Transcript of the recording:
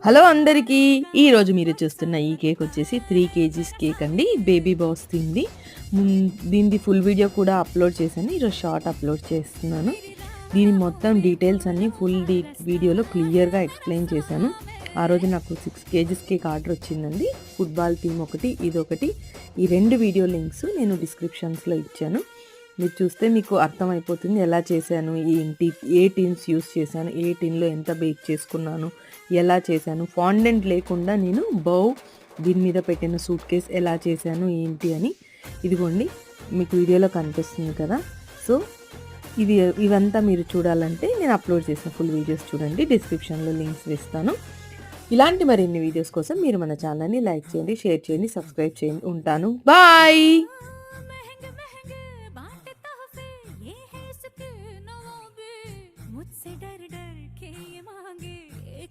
Hello అందరికీ! ఈరోజు మీరు చూస్తున్న ఈ కేక్ వచ్చేసి 3 కేజీస్ కేక్ అండి. బేబీ బాస్ తింది. దీనిది ఫుల్ వీడియో కూడా అప్లోడ్ చేశాను. ఈరోజు షార్ట్ అప్లోడ్ చేస్తున్నాను. దీని మొత్తం డీటెయిల్స్ అన్నీ ఫుల్ వీడియోలో క్లియర్గా ఎక్స్ప్లెయిన్ చేశాను. ఆ రోజు నాకు 6 కేజీస్ కేక్ ఆర్డర్ వచ్చిందండి. ఫుట్బాల్ థీమ్ ఒకటి, ఇదొకటి. ఈ 2 వీడియో లింక్స్ నేను డిస్క్రిప్షన్స్లో ఇచ్చాను. మీరు చూస్తే మీకు అర్థమైపోతుంది ఎలా చేశాను, ఏంటి, ఏ టిన్స్ యూస్ చేశాను, ఏ టిన్లో ఎంత బేక్ చేసుకున్నాను, ఎలా చేశాను. ఫాండెంట్ లేకుండా నేను దీని మీద పెట్టిన సూట్ కేస్ ఎలా చేశాను ఏంటి అని ఇదిగోండి మీకు వీడియోలో కనిపిస్తుంది కదా. సో ఇవంతా మీరు చూడాలంటే నేను అప్లోడ్ చేసిన ఫుల్ వీడియోస్ చూడండి. డిస్క్రిప్షన్లో లింక్స్ వేస్తాను. ఇలాంటి మరిన్ని వీడియోస్ కోసం మీరు మన ఛానల్ని లైక్ చేయండి, షేర్ చేయండి, సబ్స్క్రైబ్ చేయండి. ఉంటాను. బాయ్.